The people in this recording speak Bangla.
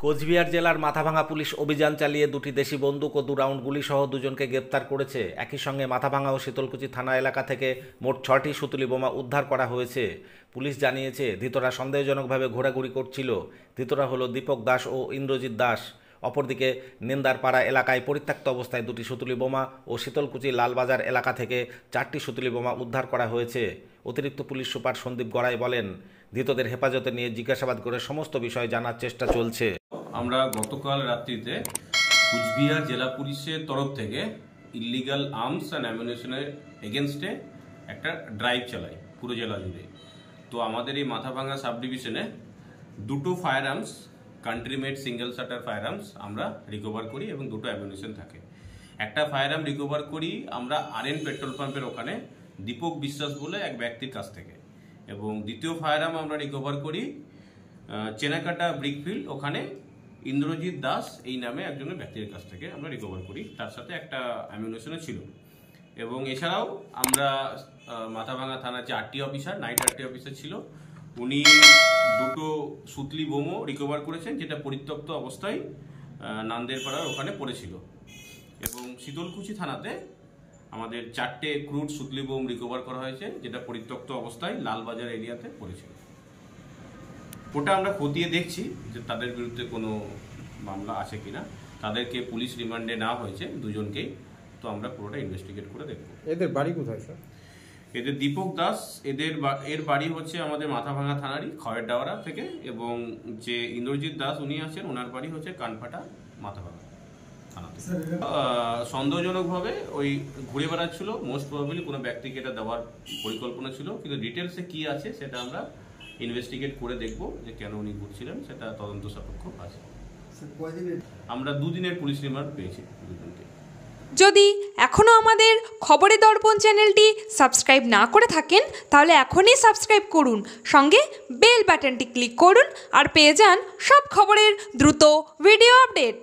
কোচবিহার জেলার মাথাভাঙা পুলিশ অভিযান চালিয়ে দুটি দেশি বন্দুক ও 2 রাউন্ড গুলিসহ দুজনকে গ্রেপ্তার করেছে। একই সঙ্গে মাথাভাঙা ও শীতলকুচি থানা এলাকা থেকে মোট 6টি সুতুলি বোমা উদ্ধার করা হয়েছে। পুলিশ জানিয়েছে, ধৃতরা সন্দেহজনকভাবে ঘোরাঘুরি করছিল। ধৃতরা হলো দীপক দাস ও ইন্দ্রজিৎ দাস। অপরদিকে নেন্দারপাড়া এলাকায় পরিত্যক্ত অবস্থায় 2টি সুতুলি বোমা ও শীতলকুচি লালবাজার এলাকা থেকে 4টি সুতুলি বোমা উদ্ধার করা হয়েছে। অতিরিক্ত পুলিশ সুপার সন্দীপ গড়াই বলেন, ধৃতদের হেফাজতে নিয়ে জিজ্ঞাসাবাদ করে সমস্ত বিষয় জানার চেষ্টা চলছে। আমরা গতকাল রাত্রিতে কুচবিহার জেলা পুলিশের তরফ থেকে ইলিগাল আর্মস অ্যান্ড অ্যামিউনিশনের এগেনস্টে একটা ড্রাইভ চালাই পুরো জেলা জুড়ে। তো আমাদের এই মাথাভাঙা সাব ডিভিশনে 2টো fire arms, country made single shutter fire arms আমরা রিকভার করি এবং 2টো অ্যামিউনিশন থাকে। একটা ফায়ার আর্ম রিকভার করি আমরা আরএন পেট্রোল পাম্পের ওখানে দীপক বিশ্বাস বলে এক ব্যক্তির কাছ থেকে, এবং দ্বিতীয় ফায়ার আর্ম আমরা রিকভার করি চেনাকাটা ব্রিকফিল্ড, ওখানে ইন্দ্রজিৎ দাস এই নামে একজনের ব্যক্তির কাছ থেকে আমরা রিকভার করি। তার সাথে একটা অ্যামিউনিশনও ছিল। এবং এছাড়াও আমরা মাথাভাঙা থানার যে RT officer, night RT officer ছিল, উনি 2টো সুতলি বোমও রিকভার করেছেন, যেটা পরিত্যক্ত অবস্থায় নান্দের পাড়ার ওখানে পড়েছিল। এবং শীতলকুচি থানাতে আমাদের 4টে ক্রুড সুতলি বোম রিকভার করা হয়েছে, যেটা পরিত্যক্ত অবস্থায় লালবাজার এরিয়াতে পড়েছিল। ওটা আমরা খতিয়ে দেখছি যে তাদের বিরুদ্ধে কোনো মামলা আছে কিনা। তাদেরকে পুলিশ রিমান্ডে নেওয়া হয়েছে দুজনকেই। তো আমরা পুরোটা ইনভেস্টিগেট করে দেখব। এদের বাড়ি কোথায় স্যার? এদের দীপক দাস, এর বাড়ি হচ্ছে আমাদের মাথাভাঙা থানারই খয়েরডাওয়ারা থেকে, এবং যে ইন্দ্রজিৎ দাস উনি আছেন, ওনার বাড়ি হচ্ছে কানফাটা মাথাভাঙা থানাতে। সন্দেহজনকভাবে ওই ঘুরে বেড়াচ্ছিল, মোস্ট প্রবাবলি কোনো ব্যক্তিকে এটা দেওয়ার পরিকল্পনা ছিল, কিন্তু ডিটেলসে কি আছে সেটা আমরা ইনভেস্টিগেট করে দেখব যে কেন উনি ঘুরছিলেন, সেটা তদন্ত সাপেক্ষ আছে। আমরা 2 দিনের পুলিশ রিমান্ড পেয়েছি দুজনকে। যদি এখনও আমাদের খবরের দর্পণ চ্যানেলটি সাবস্ক্রাইব না করে থাকেন, তাহলে এখনই সাবস্ক্রাইব করুন, সঙ্গে বেল বাটনটি ক্লিক করুন আর পেয়ে যান সব খবরের দ্রুত ভিডিও আপডেট।